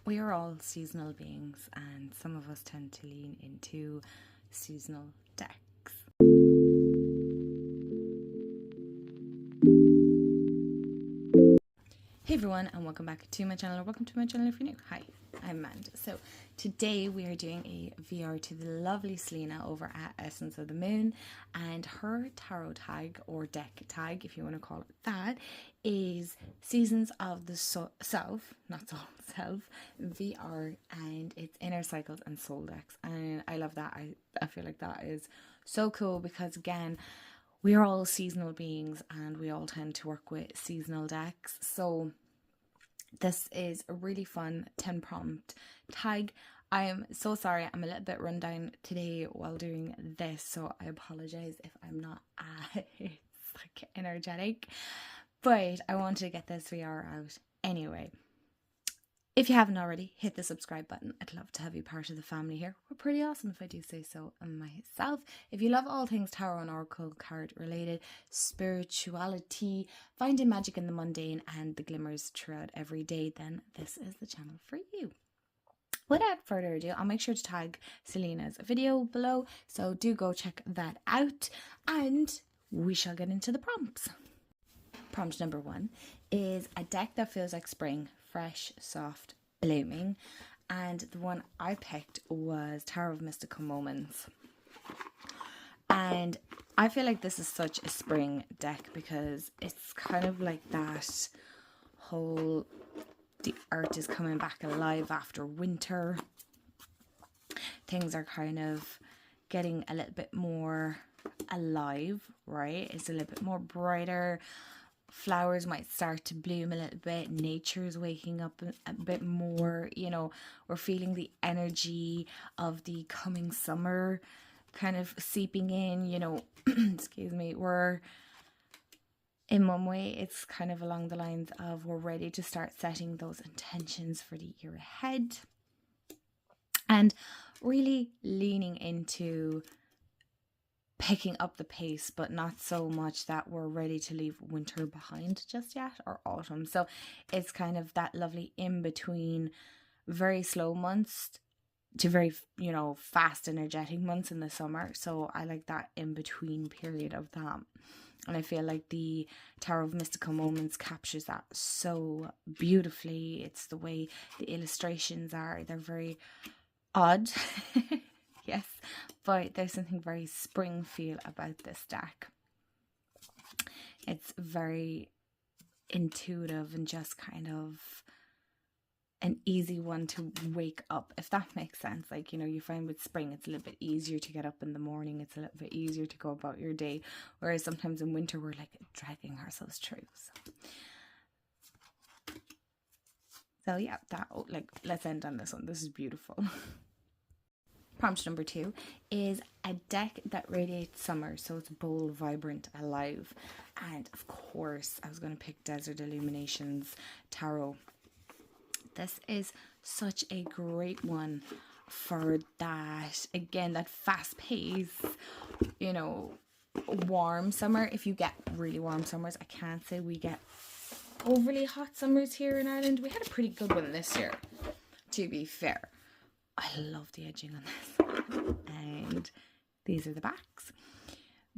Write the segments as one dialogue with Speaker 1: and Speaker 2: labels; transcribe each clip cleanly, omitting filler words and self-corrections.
Speaker 1: We are all seasonal beings, and some of us tend to lean into seasonal decks. Hey everyone, and welcome back to my channel, or welcome to my channel if you're new. Hi, I'm Amanda. So today we are doing a VR to the lovely Celina over at Essence of the Moon, and her tarot tag, or deck tag if you want to call it that, is Seasons of the Self, not Soul, Self, VR, and it's Inner Cycles and Soul decks. And I love that. I feel like that is so cool because, again, we are all seasonal beings and we all tend to work with seasonal decks. So this is a really fun 10 prompt tag. I am so sorry, I'm a little bit run down today while doing this, so I apologize if I'm not as energetic, but I wanted to get this VR out anyway. If you haven't already, hit the subscribe button. I'd love to have you part of the family here. We're pretty awesome, if I do say so myself. If you love all things tarot and oracle card related, spirituality, finding magic in the mundane and the glimmers throughout every day, then this is the channel for you. Without further ado, I'll make sure to tag Celina's video below, so do go check that out, and we shall get into the prompts. Prompt number 1 is a deck that feels like spring, fresh, soft, blooming, and the one I picked was Tarot of Mystical Moments. And I feel like this is such a spring deck because it's kind of like that whole, the earth is coming back alive after winter. Things are kind of getting a little bit more alive, right? It's a little bit more brighter. Flowers might start to bloom a little bit. Nature's waking up a bit more. You know, we're feeling the energy of the coming summer kind of seeping in, you know. Excuse me. We're, in one way, it's kind of along the lines of we're ready to start setting those intentions for the year ahead. And really leaning into picking up the pace, but not so much that we're ready to leave winter behind just yet, or autumn. So it's kind of that lovely in between, very slow months to very, you know, fast energetic months in the summer. So I like that in between period of that, and I feel like the Tarot of Mystical Moments captures that so beautifully. It's the way the illustrations are, they're very odd. Yes, but there's something very spring feel about this deck. It's very intuitive and just kind of an easy one to wake up, if that makes sense. Like, you know, you find with spring it's a little bit easier to get up in the morning, it's a little bit easier to go about your day, whereas sometimes in winter we're like dragging ourselves through. So yeah, that, like, let's end on this one. This is beautiful. Prompt number 2 is a deck that radiates summer, so it's bold, vibrant, alive. And of course, I was going to pick Desert Illuminations Tarot. This is such a great one for that, again, that fast pace, you know, warm summer. If you get really warm summers, I can't say we get overly hot summers here in Ireland. We had a pretty good one this year, to be fair. I love the edging on this, and these are the backs.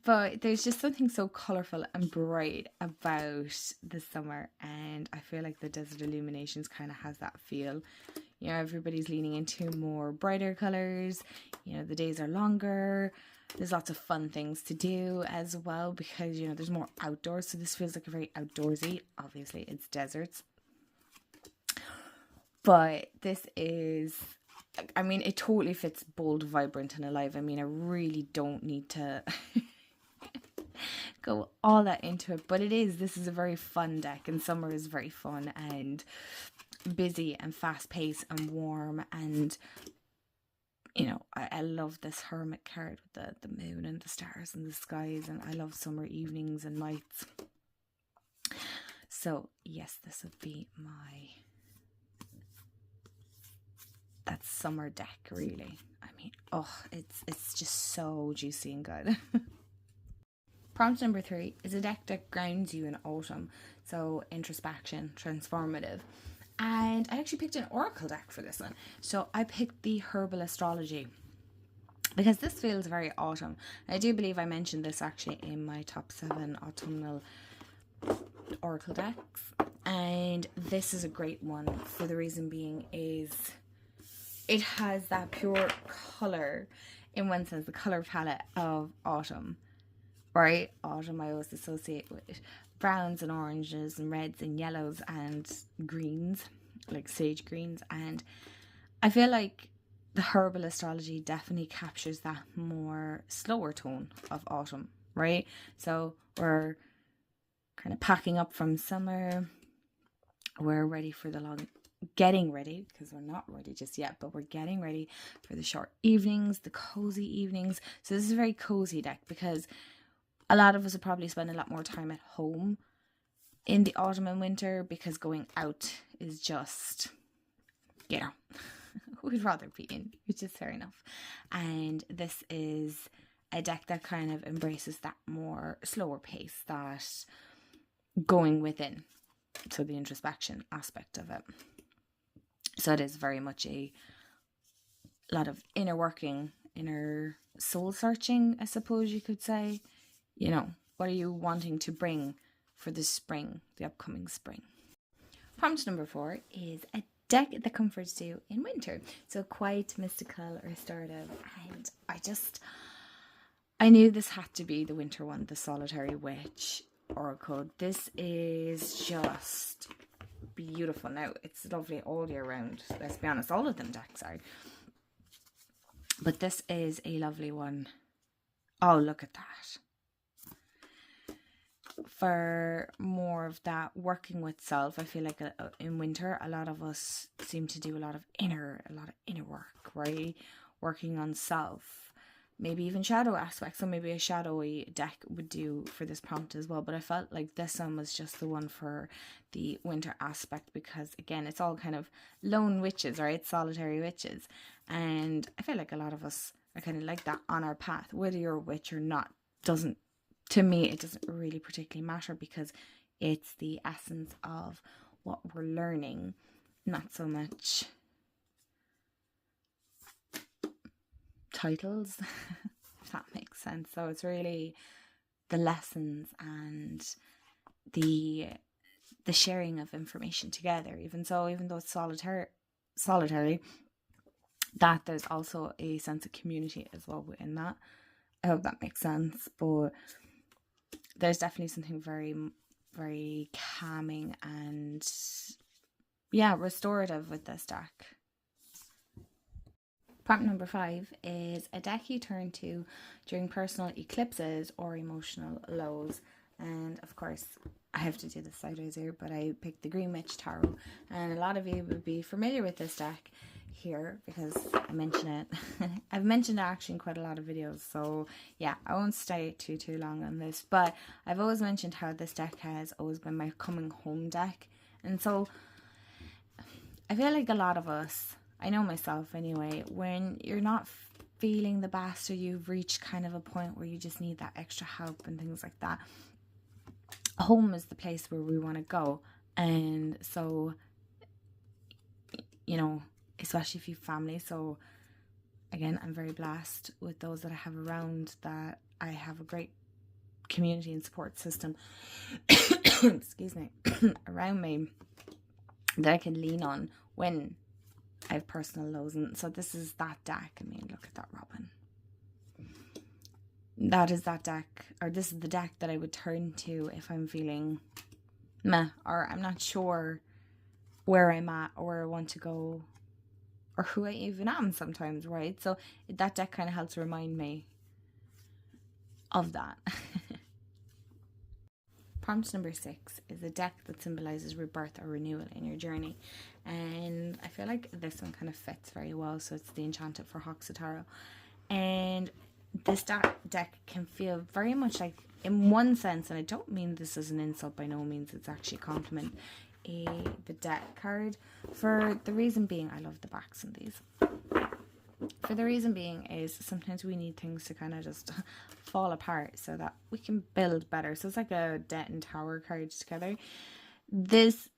Speaker 1: But there's just something so colourful and bright about the summer, and I feel like the Desert Illuminations kind of has that feel. You know, everybody's leaning into more brighter colours. You know, the days are longer. There's lots of fun things to do as well because, you know, there's more outdoors. So this feels like a very outdoorsy. Obviously, it's deserts. But this is, I mean, it totally fits bold, vibrant, and alive. I mean, I really don't need to go all that into it, but this is a very fun deck, and summer is very fun and busy and fast paced and warm, and you know, I love this Hermit card with the moon and the stars and the skies, and I love summer evenings and nights. So yes, this would be that summer deck, really. I mean, oh, it's just so juicy and good. Prompt number 3 is a deck that grounds you in autumn, so introspection, transformative. And I actually picked an oracle deck for this one. So I picked the Herbal Astrology, because this feels very autumn. I do believe I mentioned this actually in my top 7 autumnal oracle decks. And this is a great one, for the reason being is it has that pure colour, in one sense, the colour palette of autumn. Right? Autumn I always associate with browns and oranges and reds and yellows and greens, like sage greens. And I feel like the Herbal Astrology definitely captures that more slower tone of autumn, right? So we're kind of packing up from summer. We're ready for getting ready, because we're not ready just yet, but we're getting ready for the short evenings, the cozy evenings. So this is a very cozy deck, because a lot of us will probably spend a lot more time at home in the autumn and winter, because going out is just, we'd rather be in, which is fair enough. And this is a deck that kind of embraces that more slower pace, that going within, so the introspection aspect of it. So it is very much a lot of inner working, inner soul searching, I suppose you could say. You know, what are you wanting to bring for the spring, the upcoming spring? Prompt number 4 is a deck that comforts you in winter. So quite mystical, restorative, and I knew this had to be the winter one, the Solitary Witch Oracle. This is just beautiful. Now, it's lovely all year round. Let's be honest, all of them decks are. But this is a lovely one. Oh, look at that. For more of that working with self, I feel like in winter, a lot of us seem to do a lot of inner work, right? Working on self. Maybe even shadow aspects. So maybe a shadowy deck would do for this prompt as well. But I felt like this one was just the one for the winter aspect, because again, it's all kind of lone witches, right? Solitary witches. And I feel like a lot of us are kind of like that on our path. Whether you're a witch or not, to me, it doesn't really particularly matter, because it's the essence of what we're learning, not so much titles, if that makes sense. So it's really the lessons and the sharing of information together. Even though it's solitary, that there's also a sense of community as well within that. I hope that makes sense. But there's definitely something very, very calming and restorative with this deck. Prompt number 5 is a deck you turn to during personal eclipses or emotional lows. And of course, I have to do this sideways here, but I picked the Green Witch Tarot. And a lot of you would be familiar with this deck here, because I mention it. I've mentioned it actually in quite a lot of videos. So yeah, I won't stay too long on this. But I've always mentioned how this deck has always been my coming home deck. And so I feel like a lot of us, I know myself anyway, when you're not feeling the best, or you've reached kind of a point where you just need that extra help and things like that, home is the place where we want to go. And so, you know, especially if you have family. So again, I'm very blessed with those that I have around, that I have a great community and support system excuse me around me that I can lean on when I have personal lows. And so this is that deck. I mean, look at that robin. That is that deck, or this is the deck that I would turn to if I'm feeling meh, or I'm not sure where I'm at, or where I want to go, or who I even am sometimes, right? So that deck kind of helps remind me of that. Prompt number 6 is a deck that symbolizes rebirth or renewal in your journey. And I feel like this one kind of fits very well. So it's the Enchanted for Tarot. And this deck can feel very much like, in one sense, and I don't mean this as an insult by no means, it's actually a compliment, the deck card. For the reason being, I love the backs in these. For the reason being is sometimes we need things to kind of just fall apart so that we can build better. So it's like a debt and tower card together. This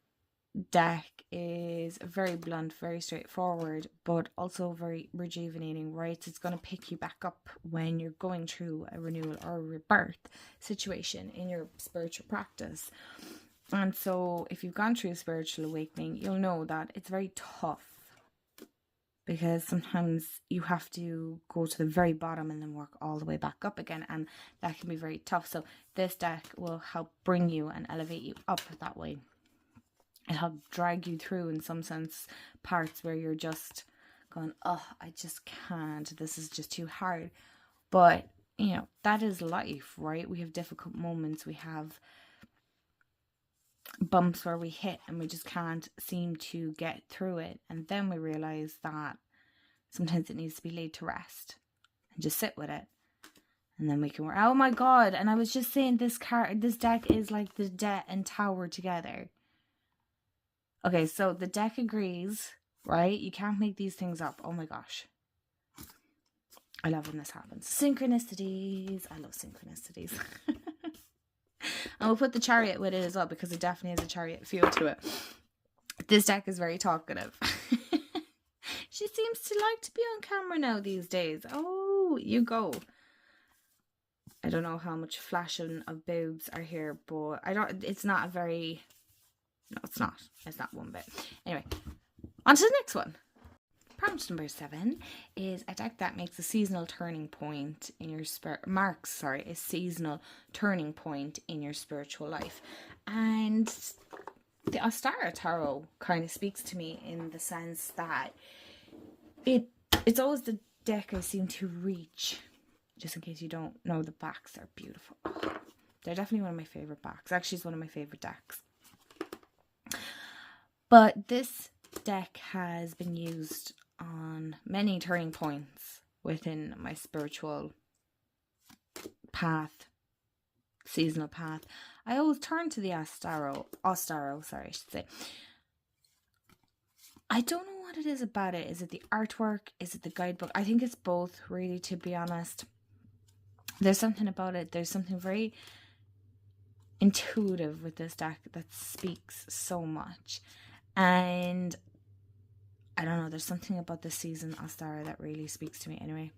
Speaker 1: deck is very blunt, very straightforward, but also very rejuvenating, right? So it's going to pick you back up when you're going through a renewal or a rebirth situation in your spiritual practice. And so if you've gone through a spiritual awakening, you'll know that it's very tough, because sometimes you have to go to the very bottom and then work all the way back up again, and that can be very tough. So this deck will help bring you and elevate you up that way. It'll help drag you through, in some sense, parts where you're just going, oh, I just can't, this is just too hard. But, you know, that is life, right? We have difficult moments, we have bumps where we hit and we just can't seem to get through it, and then we realize that sometimes it needs to be laid to rest and just sit with it, and then we can work. Oh my god, and I was just saying, this deck is like the Debt and Tower together. Okay, so the deck agrees, right? You can't make these things up. Oh my gosh, I love when this happens. Synchronicities. I love synchronicities. And we'll put the Chariot with it as well, because it definitely has a Chariot feel to it. This deck is very talkative. She seems to like to be on camera now these days. Oh, you go. I don't know how much flashing of boobs are here, but it's not a very... No, it's not. It's not one bit. Anyway, on to the next one. Prompt number 7 is a deck that makes a seasonal turning point in your a seasonal turning point in your spiritual life. And the Ostara Tarot kind of speaks to me in the sense that it's always the deck I seem to reach. Just in case you don't know, the backs are beautiful. Oh, they're definitely one of my favorite backs. Actually, it's one of my favorite decks. But this deck has been used on many turning points within my spiritual path, seasonal path. I always turn to the Ostara, I should say. I don't know what it is about it. Is it the artwork? Is it the guidebook? I think it's both, really, to be honest. There's something about it. There's something very intuitive with this deck that speaks so much. And I don't know, there's something about the season Ostara that really speaks to me anyway.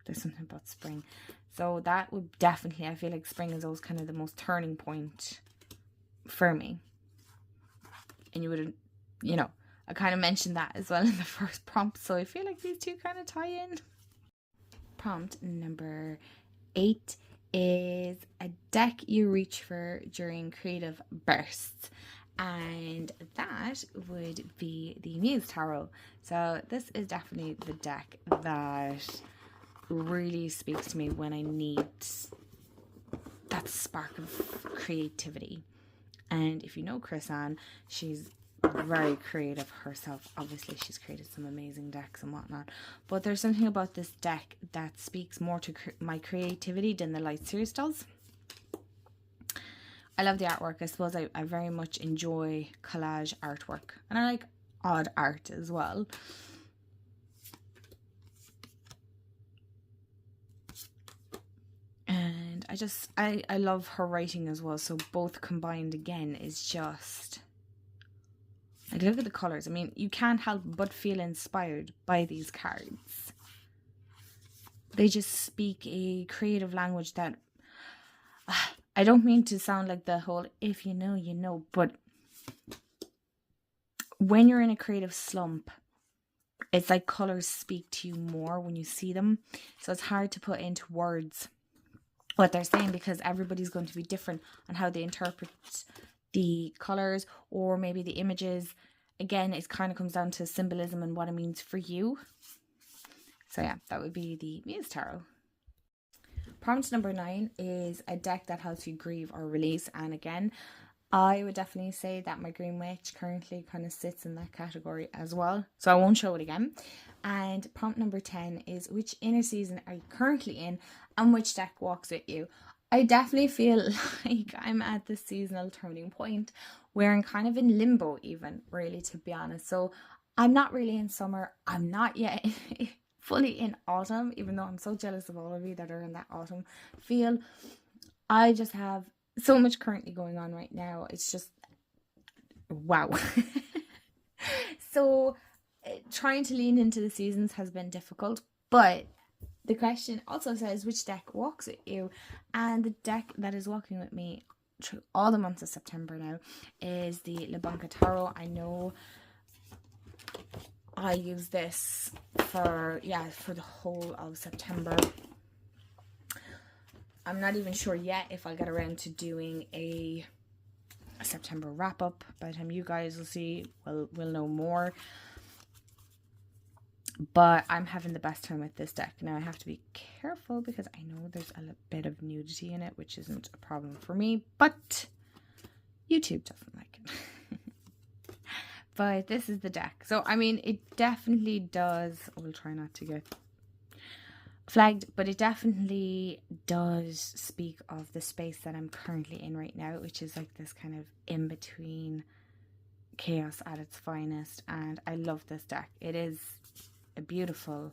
Speaker 1: There's something about spring. So that would definitely, I feel like spring is always kind of the most turning point for me. And you would, you know, I kind of mentioned that as well in the first prompt. So I feel like these two kind of tie in. Prompt number 8 is a deck you reach for during creative bursts. And that would be the Muse Tarot. So this is definitely the deck that really speaks to me when I need that spark of creativity. And if you know Chris-Anne, she's very creative herself. Obviously, she's created some amazing decks and whatnot. But there's something about this deck that speaks more to my creativity than the Light Series does. I love the artwork. I suppose I very much enjoy collage artwork. And I like odd art as well. And I love her writing as well. So both combined again is just... Like, look at the colours. I mean, you can't help but feel inspired by these cards. They just speak a creative language that... I don't mean to sound like the whole, if you know, you know, but when you're in a creative slump, it's like colours speak to you more when you see them. So it's hard to put into words what they're saying, because everybody's going to be different on how they interpret the colours or maybe the images. Again, it kind of comes down to symbolism and what it means for you. So yeah, that would be the Muse Tarot. Prompt number 9 is a deck that helps you grieve or release. And again, I would definitely say that my Green Witch currently kind of sits in that category as well. So I won't show it again. And prompt number 10 is, which inner season are you currently in and which deck walks with you? I definitely feel like I'm at the seasonal turning point where I'm kind of in limbo even, really, to be honest. So I'm not really in summer. I'm not yet fully in autumn, even though I'm so jealous of all of you that are in that autumn feel. I just have so much currently going on right now. It's just Wow. So trying to lean into the seasons has been difficult, but the question also says which deck walks with you, and the deck that is walking with me through all the months of September now is the Le Banca Tarot. I know I use this for the whole of September. I'm not even sure yet if I'll get around to doing a September wrap up. By the time you guys will see, we'll know more. But I'm having the best time with this deck. Now I have to be careful because I know there's a bit of nudity in it, which isn't a problem for me, but YouTube doesn't like it. But this is the deck. So I mean, it definitely does, we'll try not to get flagged, but it definitely does speak of the space that I'm currently in right now, which is like this kind of in between chaos at its finest. And I love this deck. It is a beautiful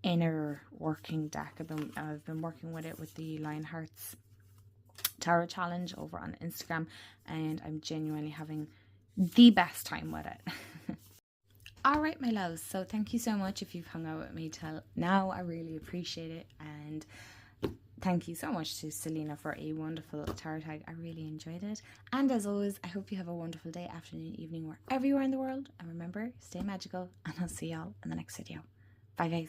Speaker 1: inner working deck. I've been working with it with the Lionhearts Tarot Challenge over on Instagram, and I'm genuinely having the best time with it. Alright, my loves, so thank you so much if you've hung out with me till now. I really appreciate it, and thank you so much to Celina for a wonderful tarot tag. I really enjoyed it. And as always, I hope you have a wonderful day, afternoon, evening, wherever you are in the world. And remember, stay magical, and I'll see y'all in the next video. Bye, guys.